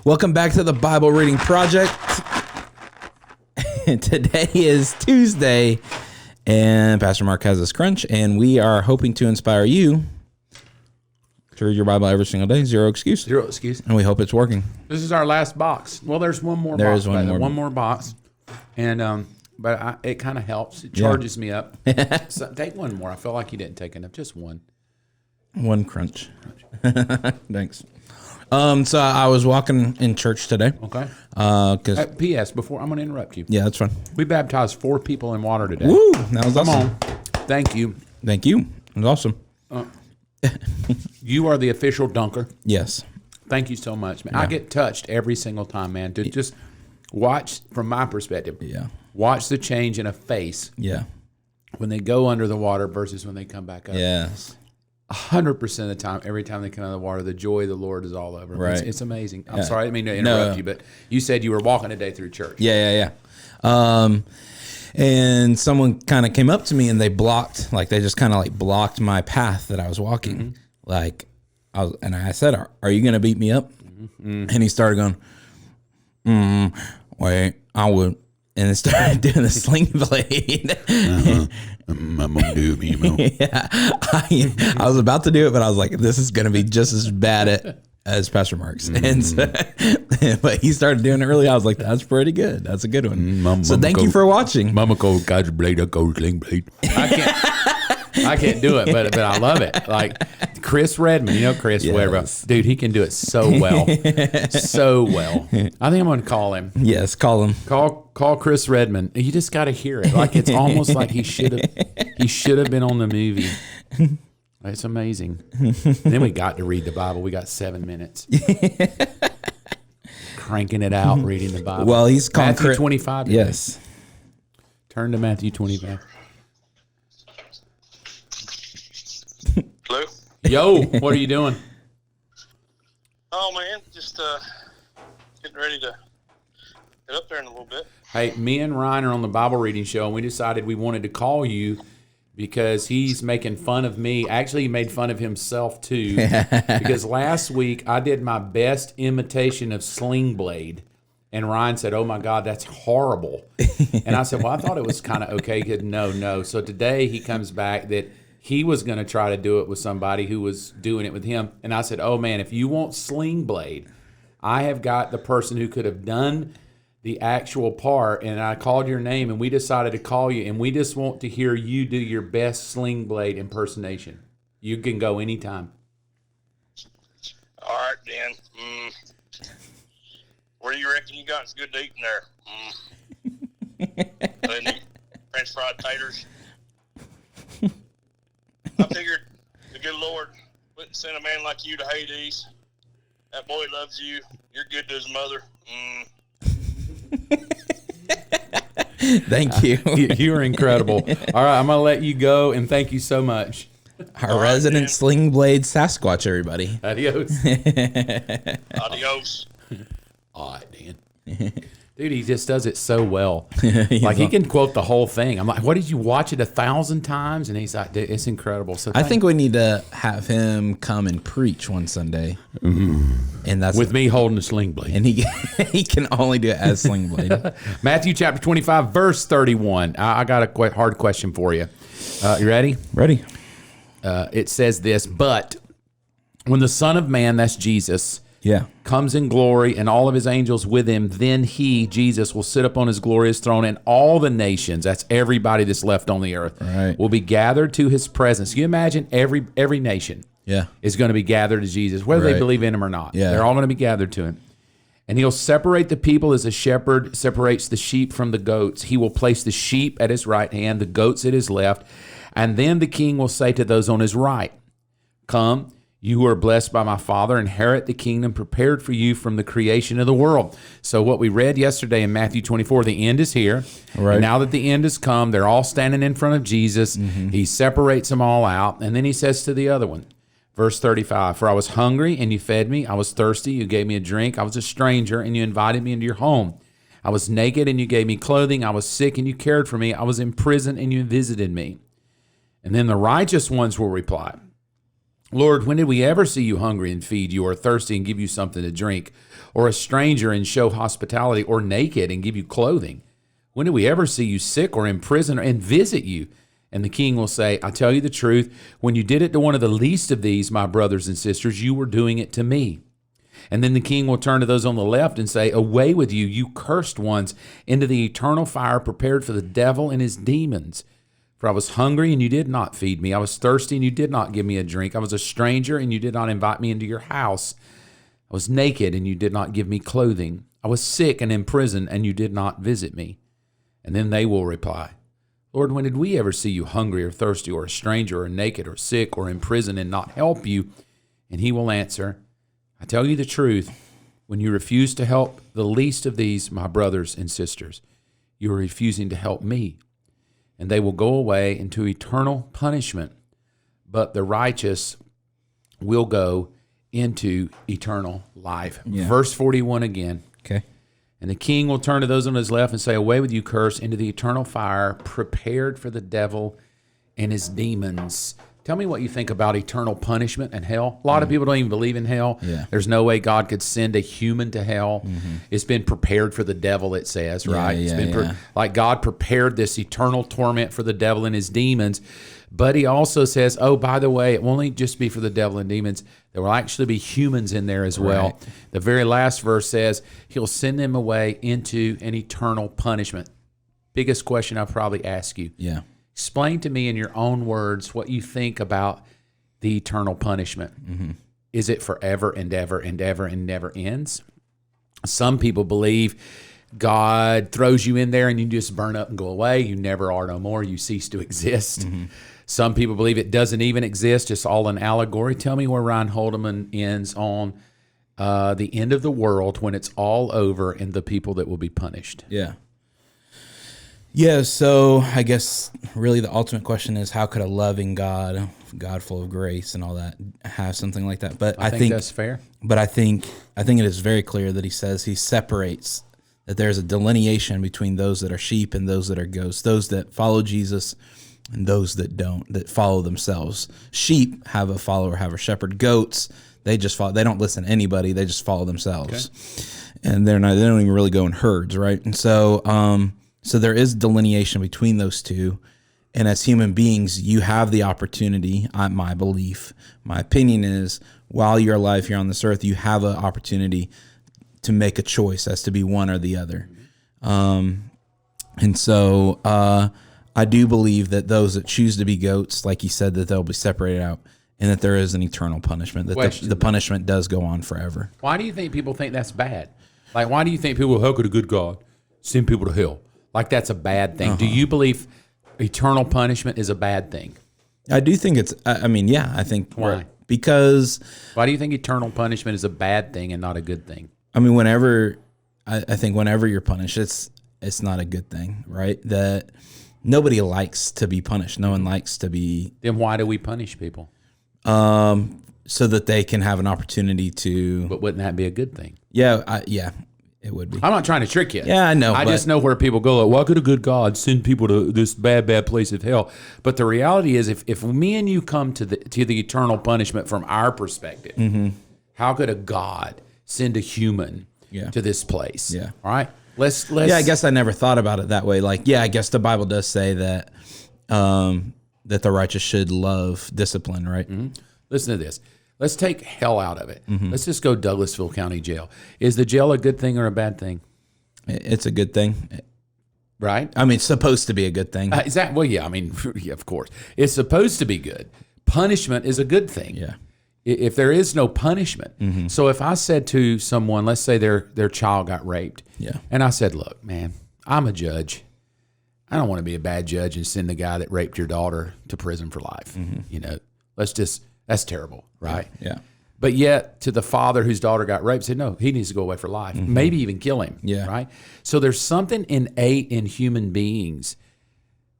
Welcome back to the Bible Reading Project. Today is Tuesday, and Pastor Mark has his crunch, and we are hoping to inspire you to read your Bible every single day. Zero excuse. Zero excuse. And we hope it's working. This is our last box. Well, there's one more box. There is one more box. And but it kind of helps. It charges me up. So take one more. I feel like you didn't take enough. Just one. One crunch. Thanks. So I was walking in church today. Okay. P.S. Before I'm going to interrupt you. Yeah, that's fine. We baptized 4 people in water today. Woo! That was awesome. Come on. Thank you. Thank you. It was awesome. You are the official dunker. Yes. Thank you so much, man. Yeah. I get touched every single time, man. To just watch, from my perspective, watch the change in a face when they go under the water versus when they come back up. Yes. 100% of the time, every time they come out of the water, the joy of the Lord is all over them. Right. It's amazing. I'm sorry, I didn't mean to interrupt you, but you said you were walking today through church. Yeah. And someone kind of came up to me and they just kind of blocked my path that I was walking. Mm-hmm. I said, "Are you going to beat me up?" Mm-hmm. And he started going, "Wait, I would." And it started doing the sling blade. I'm gonna do it, Yeah, I was about to do it, but I was like, "This is going to be just as bad as Pastor Mark's." And so, but he started doing it early. I was like, "That's pretty good. That's a good one." So thank you for watching. Mama called God's blade. I call sling blade. I can't do it, but I love it. Like Chris Redmond, Chris, whatever. Dude, he can do it so well, so well. I think I'm going to call him. Yes, call him. Call Chris Redmond. You just got to hear it. Like it's almost like he should have been on the movie. It's amazing. And then we got to read the Bible. We got 7 minutes. Cranking it out, reading the Bible. Well, he's called Matthew 25. Yes. Turn to Matthew 25. Hello? Yo, what are you doing? Oh, man, just getting ready to get up there in a little bit. Hey, me and Ryan are on the Bible reading show, and we decided we wanted to call you because he's making fun of me. Actually, he made fun of himself, too, because last week I did my best imitation of Sling Blade, and Ryan said, "Oh, my God, that's horrible." And I said, well, I thought it was kind of okay. He said, no. So today he comes back that he was going to try to do it with somebody who was doing it with him. And I said, oh, man, if you want Sling Blade, I have got the person who could have done the actual part. And I called your name, and we decided to call you. And we just want to hear you do your best Sling Blade impersonation. You can go anytime. All right, Dan. Where do you reckon you got some good eating there? Any French fried taters? I figured the good Lord wouldn't send a man like you to Hades. That boy loves you. You're good to his mother. Thank you. You are incredible. All right, I'm going to let you go, and thank you so much. Our resident Sling Blade Sasquatch, everybody. Adios. Adios. All right, Dan. Dude, he just does it so well. Like, he can quote the whole thing. I'm like, what, did you watch it 1,000 times? And he's like, dude, it's incredible. So I think we need to have him come and preach one Sunday. And that's with me holding the Sling Blade. And he can only do it as Sling Blade. Matthew chapter 25, verse 31. I got a hard question for you. You ready? Ready. It says this, but when the Son of Man, that's Jesus, comes in glory and all of his angels with him, then he, Jesus, will sit upon his glorious throne, and all the nations, that's everybody that's left on the earth, will be gathered to his presence. Can you imagine every nation is going to be gathered to Jesus, whether they believe in him or not. They're all going to be gathered to him. And he'll separate the people as a shepherd separates the sheep from the goats. He will place the sheep at his right hand, the goats at his left. And then the king will say to those on his right, "Come, you who are blessed by my Father, inherit the kingdom prepared for you from the creation of the world." So what we read yesterday in Matthew 24, the end is here. Right. And now that the end has come, they're all standing in front of Jesus. Mm-hmm. He separates them all out. And then he says to the other one, verse 35, "For I was hungry, and you fed me. I was thirsty, you gave me a drink. I was a stranger, and you invited me into your home. I was naked, and you gave me clothing. I was sick, and you cared for me. I was in prison, and you visited me." And then the righteous ones will reply, Lord, when did we ever see you hungry and feed you, or thirsty and give you something to drink, or a stranger and show hospitality, or naked and give you clothing? When did we ever see you sick or in prison and visit you? And the king will say, I tell you the truth, when you did it to one of the least of these, my brothers and sisters, you were doing it to me. And then the king will turn to those on the left and say, away with you, you cursed ones, into the eternal fire prepared for the devil and his demons. For I was hungry, and you did not feed me. I was thirsty, and you did not give me a drink. I was a stranger, and you did not invite me into your house. I was naked, and you did not give me clothing. I was sick and in prison, and you did not visit me. And then they will reply, Lord, when did we ever see you hungry or thirsty or a stranger or naked or sick or in prison and not help you? And he will answer, I tell you the truth, when you refuse to help the least of these, my brothers and sisters, you are refusing to help me. And they will go away into eternal punishment, but the righteous will go into eternal life. Yeah. Verse 41 again. Okay. And the king will turn to those on his left and say, away with you, cursed, into the eternal fire prepared for the devil and his demons. Tell me what you think about eternal punishment and hell. A lot of people don't even believe in hell. Yeah. There's no way God could send a human to hell. It's been prepared for the devil, it says, right? It's been like God prepared this eternal torment for the devil and his demons. But he also says, oh, by the way, it won't only just be for the devil and demons. There will actually be humans in there as well. Right. The very last verse says he'll send them away into an eternal punishment. Biggest question I'll probably ask you. Yeah. Explain to me in your own words what you think about the eternal punishment. Is it forever and ever and ever and never ends? Some people believe God throws you in there and you just burn up and go away. You never are no more. You cease to exist. Some people believe it doesn't even exist. It's all an allegory. Tell me where Ryan Holdeman ends on the end of the world when it's all over and the people that will be punished. Yeah, so I guess really the ultimate question is how could a loving God full of grace and all that, have something like that? But I think that's fair. But I think it is very clear that he says he separates, that there's a delineation between those that are sheep and those that are goats, those that follow Jesus and those that don't, that follow themselves. Sheep have a follower, have a shepherd. Goats, they just follow. They don't listen to anybody. They just follow themselves, and they don't even really go in herds, right? And so. So there is delineation between those two. And as human beings, you have the opportunity, my belief, my opinion is, while you're alive here on this earth, you have an opportunity to make a choice as to be one or the other. And so I do believe that those that choose to be goats, like he said, that they'll be separated out and that there is an eternal punishment, that the punishment does go on forever. Why do you think people think that's bad? Like, why do you think people, how could a good God send people to hell? Like that's a bad thing. Do you believe eternal punishment is a bad thing? I do think it's, I think. Why? Because. Why do you think eternal punishment is a bad thing and not a good thing? I think whenever you're punished, it's not a good thing, right? That nobody likes to be punished. No one likes to be. Then why do we punish people? So that they can have an opportunity to. But wouldn't that be a good thing? Yeah, it would be. I'm not trying to trick you. Yeah, I know. I just know where people go, like, why could a good God send people to this bad place of hell? But the reality is, if me and you come to the eternal punishment from our perspective, how could a God send a human to this place? Yeah. All right? Let's. Yeah, I guess I never thought about it that way. Like, yeah, I guess the Bible does say that that the righteous should love discipline, right? Listen to this. Let's take hell out of it. Let's just go Douglasville County Jail. Is the jail a good thing or a bad thing? It's a good thing. Right? I mean, it's supposed to be a good thing. Is that? Well, yeah, yeah, of course. It's supposed to be good. Punishment is a good thing. Yeah. If there is no punishment. So if I said to someone, let's say their child got raped. Yeah. And I said, look, man, I'm a judge. I don't want to be a bad judge and send the guy that raped your daughter to prison for life. That's terrible, right? Yeah. But yet, to the father whose daughter got raped, said, no, he needs to go away for life. Maybe even kill him, right? So there's something innate in human beings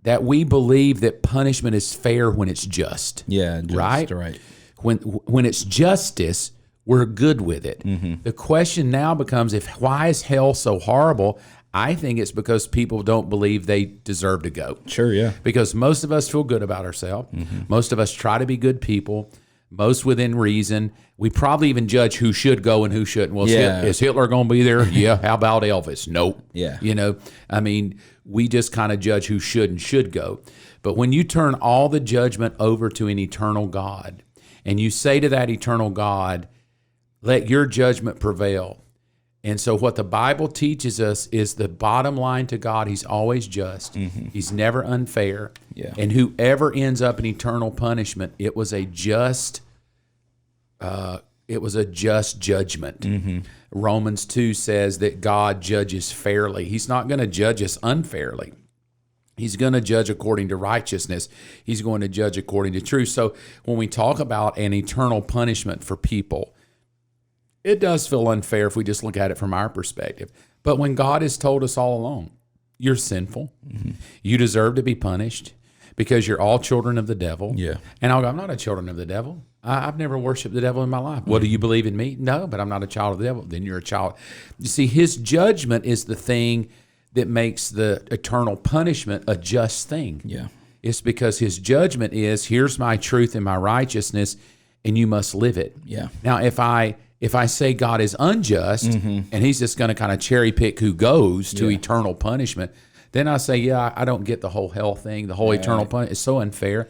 that we believe that punishment is fair when it's just. Yeah, just, right. When it's justice, we're good with it. The question now becomes, why is hell so horrible? I think it's because people don't believe they deserve to go. Sure, yeah. Because most of us feel good about ourselves. Most of us try to be good people. most within reason. We probably even judge who should go and who shouldn't. Well, is Hitler going to be there? Yeah. How about Elvis? Nope. Yeah. You know, I mean, we just kind of judge who should and should go. But when you turn all the judgment over to an eternal God, and you say to that eternal God, let your judgment prevail. And so what the Bible teaches us is the bottom line to God, he's always just. He's never unfair. Yeah. And whoever ends up in eternal punishment, it was a just judgment. Romans 2 says that God judges fairly. He's not going to judge us unfairly. He's going to judge according to righteousness. He's going to judge according to truth. So when we talk about an eternal punishment for people, it does feel unfair if we just look at it from our perspective. But when God has told us all along, you're sinful, you deserve to be punished because you're all children of the devil. Yeah. And I'll go, I'm not a children of the devil. I've never worshiped the devil in my life. Well, do you believe in me? No, but I'm not a child of the devil. Then you're a child. You see, his judgment is the thing that makes the eternal punishment a just thing. Yeah. It's because his judgment is, here's my truth and my righteousness, and you must live it. Yeah. Now, if I say God is unjust and he's just going to kind of cherry pick who goes to eternal punishment, then I say, I don't get the whole hell thing, the whole eternal punishment. It's so unfair.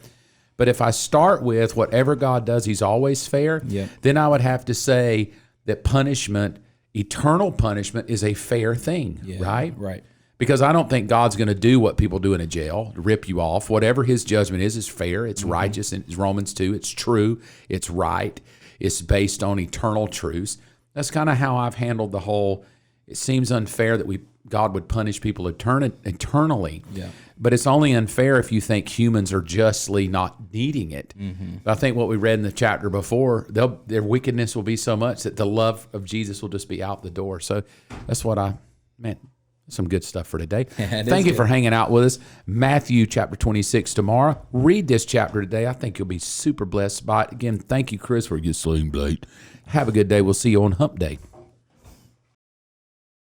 But if I start with whatever God does, he's always fair, then I would have to say that punishment, eternal punishment, is a fair thing, right? Right. Because I don't think God's going to do what people do in a jail, rip you off. Whatever his judgment is fair, it's righteous, and it's Romans 2, it's true, it's right, it's based on eternal truths. That's kind of how I've handled the whole, it seems unfair that God would punish people eternally. Yeah. But it's only unfair if you think humans are justly not needing it. But I think what we read in the chapter before, their wickedness will be so much that the love of Jesus will just be out the door. So that's what some good stuff for today. Thank you for hanging out with us. Matthew chapter 26 tomorrow. Read this chapter today. I think you'll be super blessed by it. Again, thank you, Chris, for your sling blade. Have a good day. We'll see you on Hump Day.